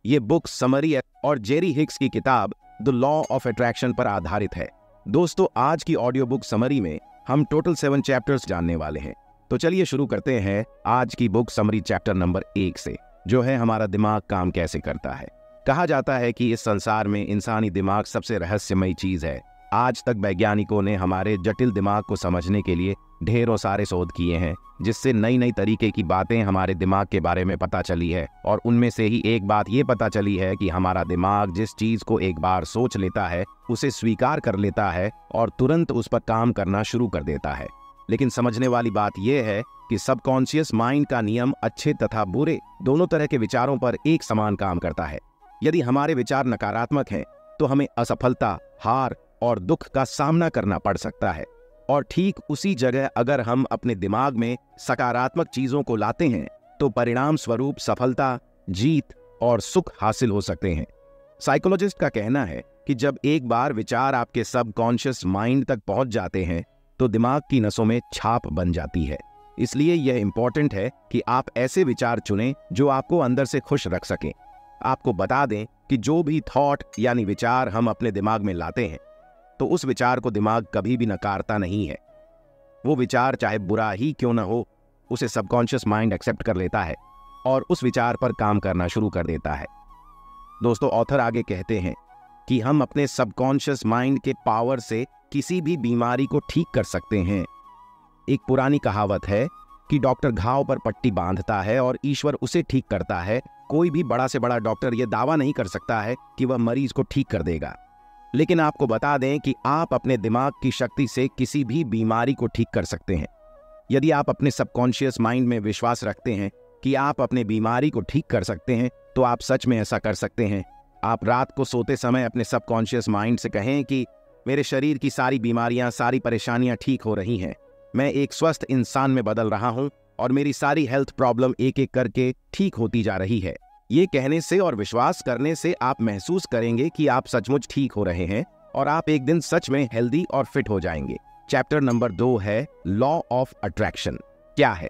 ये book summary और Jerry Hicks की किताब द लॉ ऑफ अट्रैक्शन पर आधारित है। दोस्तों, आज की ऑडियो बुक समरी में हम टोटल 7 चैप्टर्स जानने वाले हैं। तो चलिए शुरू करते हैं आज की बुक समरी चैप्टर नंबर 1 से, जो है हमारा दिमाग काम कैसे करता है। कहा जाता है कि इस संसार में इंसानी दिमाग सबसे रहस्यमयी चीज है। आज तक वैज्ञानिकों ने हमारे जटिल दिमाग को समझने के लिए ढेरों सारे शोध किए हैं, जिससे नई नई तरीके की बातें हमारे दिमाग के बारे में पता चली है। और उनमें से ही एक बात ये पता चली है कि हमारा दिमाग जिस चीज को एक बार सोच लेता है उसे स्वीकार कर लेता है और तुरंत उस पर काम करना शुरू कर देता है। लेकिन समझने वाली बात यह है कि सबकॉन्शियस माइंड का नियम अच्छे तथा बुरे दोनों तरह के विचारों पर एक समान काम करता है। यदि हमारे विचार नकारात्मक हैं तो हमें असफलता, हार और दुख का सामना करना पड़ सकता है। और ठीक उसी जगह अगर हम अपने दिमाग में सकारात्मक चीजों को लाते हैं तो परिणाम स्वरूप सफलता, जीत और सुख हासिल हो सकते हैं। साइकोलॉजिस्ट का कहना है कि जब एक बार विचार आपके सबकॉन्शियस माइंड तक पहुंच जाते हैं तो दिमाग की नसों में छाप बन जाती है। इसलिए यह इंपॉर्टेंट है कि आप ऐसे विचार चुनें जो आपको अंदर से खुश रख सकें। आपको बता दें कि जो भी थॉट यानी विचार हम अपने दिमाग में लाते हैं तो उस विचार को दिमाग कभी भी नकारता नहीं है। वो विचार चाहे बुरा ही क्यों ना हो, उसे सबकॉन्शियस माइंड एक्सेप्ट कर लेता है और उस विचार पर काम करना शुरू कर देता है। दोस्तों, ऑथर आगे कहते हैं कि हम अपने सबकॉन्शियस माइंड के पावर से किसी भी बीमारी को ठीक कर सकते हैं। एक पुरानी कहावत है कि डॉक्टर घाव पर पट्टी बांधता है और ईश्वर उसे ठीक करता है। कोई भी बड़ा से बड़ा डॉक्टर यह दावा नहीं कर सकता है कि वह मरीज को ठीक कर देगा। लेकिन आपको बता दें कि आप अपने दिमाग की शक्ति से किसी भी बीमारी को ठीक कर सकते हैं। यदि आप अपने सबकॉन्शियस माइंड में विश्वास रखते हैं कि आप अपने बीमारी को ठीक कर सकते हैं तो आप सच में ऐसा कर सकते हैं। आप रात को सोते समय अपने सबकॉन्शियस माइंड से कहें कि मेरे शरीर की सारी बीमारियां, सारी परेशानियां ठीक हो रही हैं। मैं एक स्वस्थ इंसान में बदल रहा हूं और मेरी सारी हेल्थ प्रॉब्लम एक एक करके ठीक होती जा रही है। ये कहने से और विश्वास करने से आप महसूस करेंगे कि आप सचमुच ठीक हो रहे हैं और आप एक दिन सच में हेल्दी और फिट हो जाएंगे। चैप्टर नंबर 2 है लॉ ऑफ अट्रैक्शन। क्या है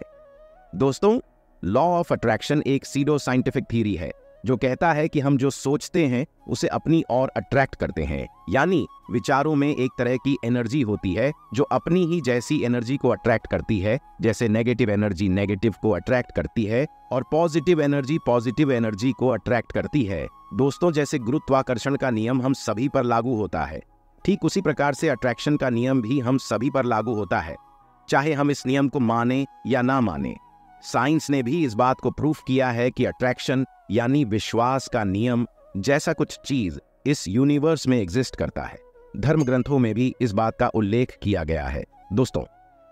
दोस्तों? लॉ ऑफ अट्रैक्शन एक सीडो साइंटिफिक थ्योरी है जो कहता है कि हम जो सोचते हैं उसे अपनी ओर अट्रैक्ट करते हैं। यानी विचारों में एक तरह की एनर्जी होती है जो अपनी ही जैसी एनर्जी को अट्रैक्ट करती है। जैसे नेगेटिव एनर्जी नेगेटिव को अट्रैक्ट करती है और पॉजिटिव एनर्जी पॉजिटिव एनर्जी को अट्रैक्ट करती है। दोस्तों, जैसे गुरुत्वाकर्षण का नियम हम सभी पर लागू होता है, ठीक उसी प्रकार से अट्रैक्शन का नियम भी हम सभी पर लागू होता है, चाहे हम इस नियम को माने या ना माने। साइंस ने भी इस बात को प्रूफ किया है कि अट्रैक्शन यानी विश्वास का नियम जैसा कुछ चीज इस यूनिवर्स में एग्जिस्ट करता है। धर्म ग्रंथों में भी इस बात का उल्लेख किया गया है। दोस्तों,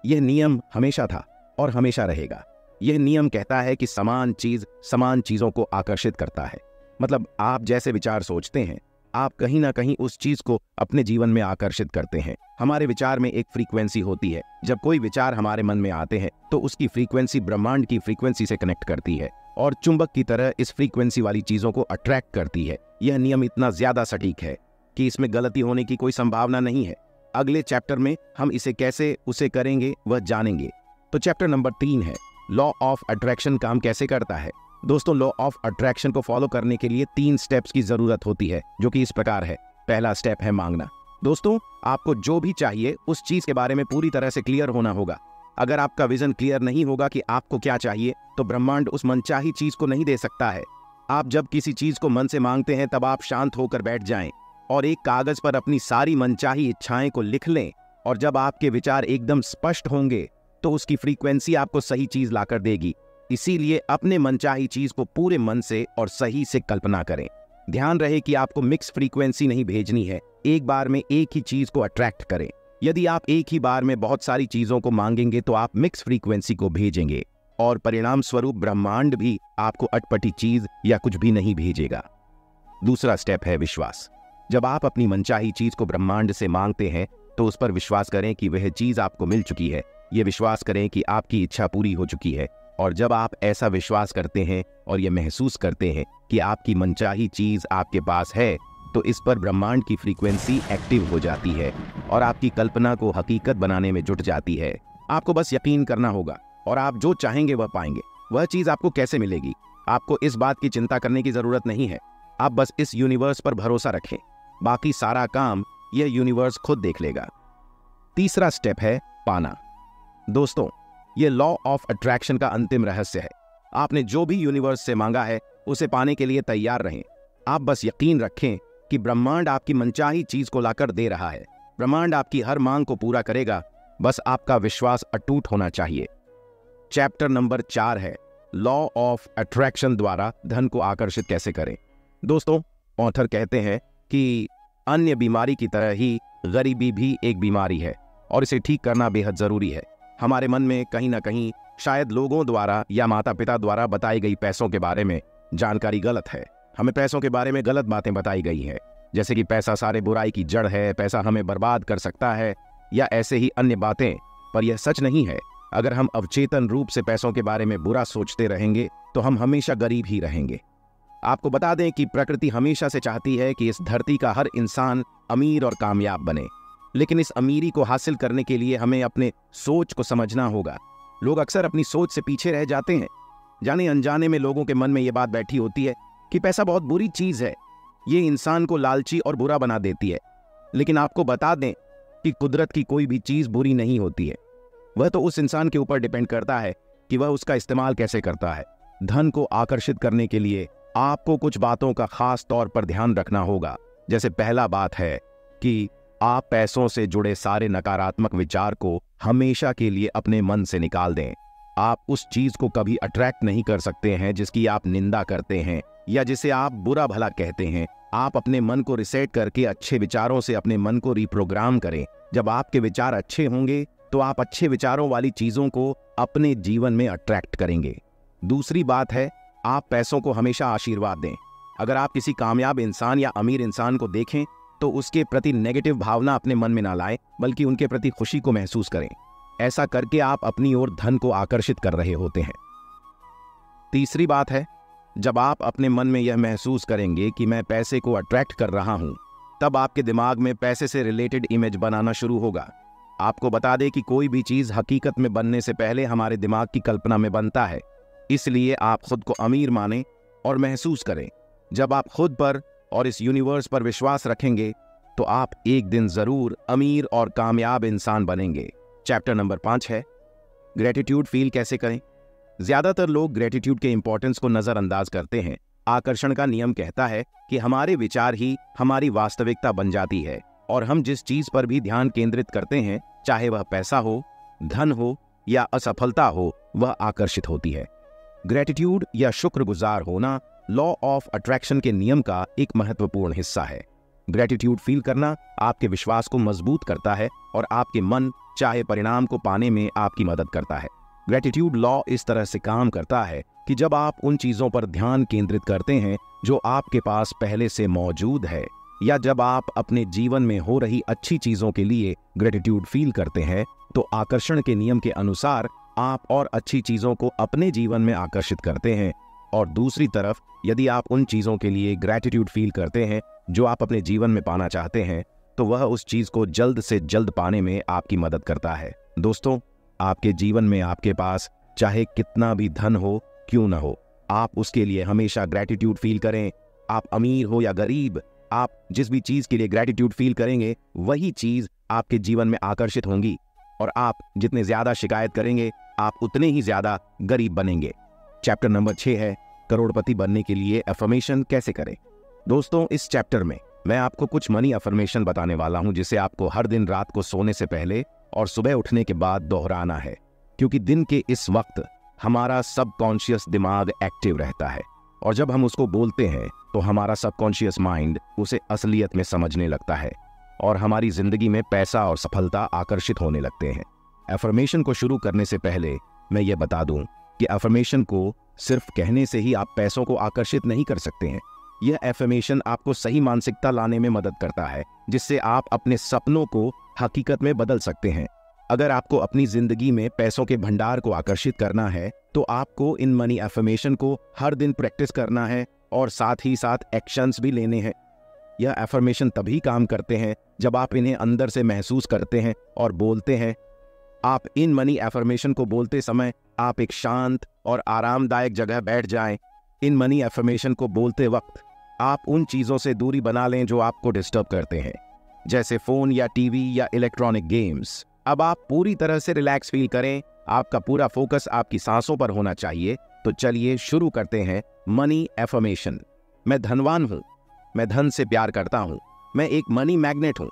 यह नियम हमेशा था और हमेशा रहेगा। यह नियम कहता है कि समान चीज समान चीजों को आकर्षित करता है। मतलब आप जैसे विचार सोचते हैं आप कहीं ना कहीं उस चीज को अपने जीवन में आकर्षित करते हैं। हमारे विचार में एक फ्रीक्वेंसी होती है। जब कोई विचार हमारे मन में आते हैं तो उसकी फ्रीक्वेंसी ब्रह्मांड की फ्रीक्वेंसी से कनेक्ट करती है और चुंबक की तरह इस फ्रीक्वेंसी वाली चीजों को अट्रैक्ट करती है। यह नियम इतना ज्यादा सटीक है कि इसमें गलती होने की कोई संभावना नहीं है। अगले चैप्टर में हम इसे कैसे उसे करेंगे वह जानेंगे। तो चैप्टर नंबर 3 है लॉ ऑफ अट्रैक्शन काम कैसे करता है। दोस्तों, लॉ ऑफ अट्रैक्शन को फॉलो करने के लिए 3 स्टेप्स की जरूरत होती है, जो कि इस प्रकार है। पहला स्टेप है मांगना। दोस्तों, आपको जो भी चाहिए उस चीज के बारे में पूरी तरह से क्लियर होना होगा। अगर आपका विजन क्लियर नहीं होगा कि आपको क्या चाहिए तो ब्रह्मांड उस मनचाही चीज को नहीं दे सकता है। आप जब किसी चीज को मन से मांगते हैं तब आप शांत होकर बैठ जाएं और एक कागज पर अपनी सारी मनचाही इच्छाएं को लिख लें। और जब आपके विचार एकदम स्पष्ट होंगे तो उसकी फ्रीक्वेंसी आपको सही चीज लाकर देगी। इसीलिए अपने मनचाही चीज को पूरे मन से और सही से कल्पना करें। ध्यान रहे कि आपको मिक्स फ्रीक्वेंसी नहीं भेजनी है। एक बार में एक ही चीज को अट्रैक्ट करें। यदि आप एक ही बार में बहुत सारी चीजों को मांगेंगे तो आप मिक्स फ्रीक्वेंसी को भेजेंगे और परिणाम स्वरूप ब्रह्मांड भी आपको अटपटी चीज या कुछ भी नहीं भेजेगा। दूसरा स्टेप है विश्वास। जब आप अपनी मनचाही चीज को ब्रह्मांड से मांगते हैं तो उस पर विश्वास करें कि वह चीज आपको मिल चुकी है। यह विश्वास करें कि आपकी इच्छा पूरी हो चुकी है। और जब आप ऐसा विश्वास करते हैं और यह महसूस करते हैं कि आपकी मनचाही चीज आपके पास है तो इस पर ब्रह्मांड की फ्रीक्वेंसी एक्टिव हो जाती है और आपकी कल्पना को हकीकत बनाने में जुट जाती है। आपको बस यकीन करना होगा और आप जो चाहेंगे वह पाएंगे। वह चीज आपको कैसे मिलेगी? आपको इस बात की चिंता करने की जरूरत नहीं है। आप बस इस यूनिवर्स पर भरोसा रखें, बाकी सारा काम यह यूनिवर्स खुद देख लेगा। तीसरा स्टेप है पाना। दोस्तों, यह लॉ ऑफ अट्रैक्शन का अंतिम रहस्य है। आपने जो भी यूनिवर्स से मांगा है उसे पाने के लिए तैयार रहें। आप बस यकीन रखें कि ब्रह्मांड आपकी मनचाही चीज को लाकर दे रहा है। ब्रह्मांड आपकी हर मांग को पूरा करेगा, बस आपका विश्वास अटूट होना चाहिए। चैप्टर नंबर 4 है लॉ ऑफ अट्रैक्शन द्वारा धन को आकर्षित कैसे करें। दोस्तों, ऑथर कहते हैं कि अन्य बीमारी की तरह ही गरीबी भी एक बीमारी है और इसे ठीक करना बेहद जरूरी है। हमारे मन में कहीं ना कहीं शायद लोगों द्वारा या माता पिता द्वारा बताई गई पैसों के बारे में जानकारी गलत है। हमें पैसों के बारे में गलत बातें बताई गई हैं, जैसे कि पैसा सारे बुराई की जड़ है, पैसा हमें बर्बाद कर सकता है, या ऐसे ही अन्य बातें। पर यह सच नहीं है। अगर हम अवचेतन रूप से पैसों के बारे में बुरा सोचते रहेंगे तो हम हमेशा गरीब ही रहेंगे। आपको बता दें कि प्रकृति हमेशा से चाहती है कि इस धरती का हर इंसान अमीर और कामयाब बने, लेकिन इस अमीरी को हासिल करने के लिए हमें अपने सोच को समझना होगा। लोग अक्सर अपनी सोच से पीछे रह जाते हैं। जाने अनजाने में लोगों के मन में यह बात बैठी होती है कि पैसा बहुत बुरी चीज है, ये इंसान को लालची और बुरा बना देती है। लेकिन आपको बता दें कि कुदरत की कोई भी चीज बुरी नहीं होती है। वह तो उस इंसान के ऊपर डिपेंड करता है कि वह उसका इस्तेमाल कैसे करता है। धन को आकर्षित करने के लिए आपको कुछ बातों का खास तौर पर ध्यान रखना होगा। जैसे पहला बात है कि आप पैसों से जुड़े सारे नकारात्मक विचार को हमेशा के लिए अपने मन से निकाल दें। आप उस चीज को कभी अट्रैक्ट नहीं कर सकते हैं जिसकी आप निंदा करते हैं या जिसे आप बुरा भला कहते हैं। आप अपने मन को रिसेट करके अच्छे विचारों से अपने मन को रिप्रोग्राम करें। जब आपके विचार अच्छे होंगे तो आप अच्छे विचारों वाली चीजों को अपने जीवन में अट्रैक्ट करेंगे। दूसरी बात है, आप पैसों को हमेशा आशीर्वाद दें। अगर आप किसी कामयाब इंसान या अमीर इंसान को देखें तो उसके प्रति नेगेटिव भावना अपने मन में ना लाएं, बल्कि उनके प्रति खुशी को महसूस करें। ऐसा करके आप अपनी ओर धन को आकर्षित कर रहे होते हैं। तीसरी बात है, जब आप अपने मन में यह महसूस करेंगे कि मैं पैसे को अट्रैक्ट कर रहा हूं, तब आपके दिमाग में पैसे से रिलेटेड इमेज बनाना शुरू होगा। आपको बता दें कि कोई भी चीज हकीकत में बनने से पहले हमारे दिमाग की कल्पना में बनता है। इसलिए आप खुद को अमीर मानें और महसूस करें। जब आप खुद पर और इस यूनिवर्स पर विश्वास रखेंगे तो आप एक दिन जरूर अमीर और कामयाब इंसान बनेंगे। चैप्टर नंबर 5 है ग्रेटिट्यूड फील कैसे करें। ज्यादातर लोग ग्रेटिट्यूड के इंपॉर्टेंस को नजरअंदाज करते हैं। आकर्षण का नियम कहता है कि हमारे विचार ही हमारी वास्तविकता बन जाती है और हम जिस चीज पर भी ध्यान केंद्रित करते हैं, चाहे वह पैसा हो, धन हो या असफलता हो, वह आकर्षित होती है। ग्रेटिट्यूड या शुक्रगुजार होना लॉ ऑफ अट्रैक्शन के नियम का एक महत्वपूर्ण हिस्सा है। ग्रेटिट्यूड फील करना आपके विश्वास को मजबूत करता है और आपके मन चाहे परिणाम को पाने में आपकी मदद करता है। ग्रेटिट्यूड लॉ इस तरह से काम करता है कि जब आप उन चीजों पर ध्यान केंद्रित करते हैं जो आपके पास पहले से मौजूद है, या जब आप अपने जीवन में हो रही अच्छी चीजों के लिए ग्रेटिट्यूड फील करते हैं, तो आकर्षण के नियम के अनुसार आप और अच्छी चीजों को अपने जीवन में आकर्षित करते हैं। और दूसरी तरफ यदि आप उन चीजों के लिए ग्रेटिट्यूड फील करते हैं जो आप अपने जीवन में पाना चाहते हैं, तो वह उस चीज को जल्द से जल्द पाने में आपकी मदद करता है। दोस्तों, आपके जीवन में आपके पास चाहे कितना भी धन हो क्यों न हो, आप उसके लिए हमेशा ग्रेटिट्यूड फील करें। आप अमीर हो या गरीब, आप जिस भी चीज के लिए ग्रेटिट्यूड फील करेंगे वही चीज आपके जीवन में आकर्षित होंगी। और आप जितने ज्यादा शिकायत करेंगे आप उतने ही ज्यादा गरीब बनेंगे। चैप्टर नंबर 6 है करोड़पति बनने के लिए अफर्मेशन कैसे करें। दोस्तों, इस चैप्टर में मैं आपको कुछ मनी अफर्मेशन बताने वाला हूं जिसे आपको हर दिन रात को सोने से पहले और सुबह उठने के बाद दोहराना है, क्योंकि दिन के इस वक्त हमारा सबकॉन्शियस दिमाग एक्टिव रहता है और जब हम उसको बोलते हैं तो हमारा सबकॉन्शियस माइंड उसे असलियत में समझने लगता है और हमारी जिंदगी में पैसा और सफलता आकर्षित होने लगते हैं। अफर्मेशन को शुरू करने से पहले मैं ये बता दूं कि अफर्मेशन को सिर्फ कहने से ही आप पैसों को आकर्षित नहीं कर सकते हैं। यह अफर्मेशन आपको सही मानसिकता लाने में मदद करता है, जिससे आप अपने सपनों को हकीकत में बदल सकते हैं। अगर आपको अपनी जिंदगी में पैसों के भंडार को आकर्षित करना है तो आपको इन मनी अफर्मेशन को हर दिन प्रैक्टिस करना है और साथ ही साथ एक्शंस भी लेने हैं। यह अफर्मेशन तभी काम करते हैं जब आप इन्हें अंदर से महसूस करते हैं और बोलते हैं। आप इन मनी अफर्मेशन को बोलते समय आप एक शांत और आरामदायक जगह बैठ जाएं, इन मनी एफर्मेशन को बोलते वक्त आप उन चीजों से दूरी बना लें जो आपको डिस्टर्ब करते हैं, जैसे फोन या टीवी या इलेक्ट्रॉनिक गेम्स। अब आप पूरी तरह से रिलैक्स फील करें, आपका पूरा फोकस आपकी सांसों पर होना चाहिए। तो चलिए शुरू करते हैं मनी एफर्मेशन। मैं धनवान हूं, मैं धन से प्यार करता हूं, मैं एक मनी मैग्नेट हूं,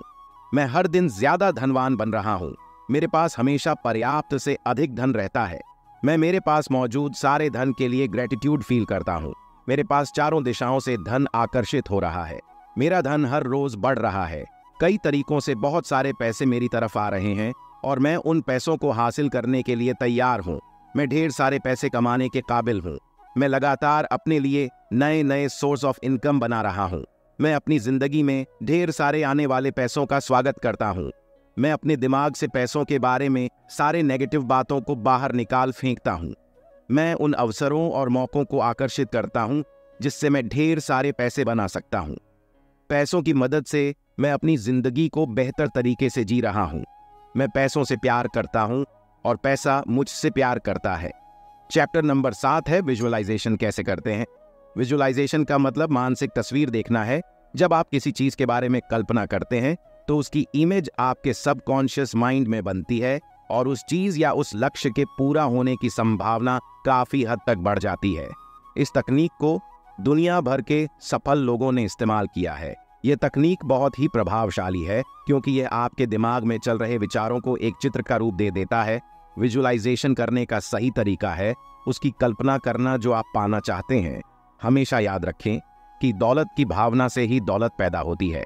मैं हर दिन ज्यादा धनवान बन रहा हूं, मेरे पास हमेशा पर्याप्त से अधिक धन रहता है, मैं मेरे पास मौजूद सारे धन के लिए ग्रेटिट्यूड फील करता हूं, मेरे पास चारों दिशाओं से धन आकर्षित हो रहा है, मेरा धन हर रोज बढ़ रहा है, कई तरीकों से बहुत सारे पैसे मेरी तरफ आ रहे हैं और मैं उन पैसों को हासिल करने के लिए तैयार हूं, मैं ढेर सारे पैसे कमाने के काबिल हूं, मैं लगातार अपने लिए नए नए सोर्स ऑफ इनकम बना रहा हूं, मैं अपनी जिंदगी में ढेर सारे आने वाले पैसों का स्वागत करता हूं, मैं अपने दिमाग से पैसों के बारे में सारे नेगेटिव बातों को बाहर निकाल फेंकता हूं, मैं उन अवसरों और मौकों को आकर्षित करता हूं जिससे मैं ढेर सारे पैसे बना सकता हूं, पैसों की मदद से मैं अपनी जिंदगी को बेहतर तरीके से जी रहा हूं, मैं पैसों से प्यार करता हूं और पैसा मुझसे प्यार करता है। चैप्टर नंबर 7 है विजुअलाइजेशन कैसे करते हैं। विजुअलाइजेशन का मतलब मानसिक तस्वीर देखना है। जब आप किसी चीज के बारे में कल्पना करते हैं तो उसकी इमेज आपके सबकॉन्शियस माइंड में बनती है और उस चीज या उस लक्ष्य के पूरा होने की संभावना काफी हद तक बढ़ जाती है। इस तकनीक को दुनिया भर के सफल लोगों ने इस्तेमाल किया है। यह तकनीक बहुत ही प्रभावशाली है क्योंकि यह आपके दिमाग में चल रहे विचारों को एक चित्र का रूप दे देता है। विजुअलाइजेशन करने का सही तरीका है उसकी कल्पना करना जो आप पाना चाहते हैं। हमेशा याद रखें कि दौलत की भावना से ही दौलत पैदा होती है।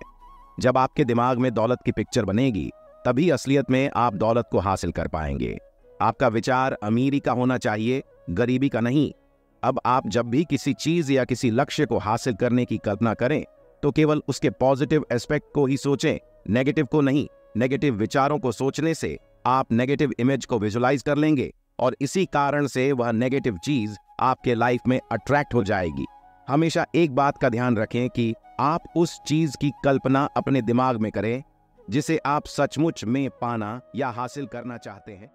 जब आपके दिमाग में दौलत की पिक्चर बनेगी तभी असलियत में आप दौलत को हासिल कर पाएंगे। आपका विचार अमीरी का होना चाहिए, गरीबी का नहीं। अब आप जब भी किसी चीज या किसी लक्ष्य को हासिल करने की कल्पना करें तो केवल उसके पॉजिटिव एस्पेक्ट को ही सोचें, नेगेटिव को नहीं। नेगेटिव विचारों को सोचने से आप नेगेटिव इमेज को विजुलाइज कर लेंगे और इसी कारण से वह नेगेटिव चीज आपके लाइफ में अट्रैक्ट हो जाएगी। हमेशा एक बात का ध्यान रखें कि आप उस चीज की कल्पना अपने दिमाग में करें जिसे आप सचमुच में पाना या हासिल करना चाहते हैं।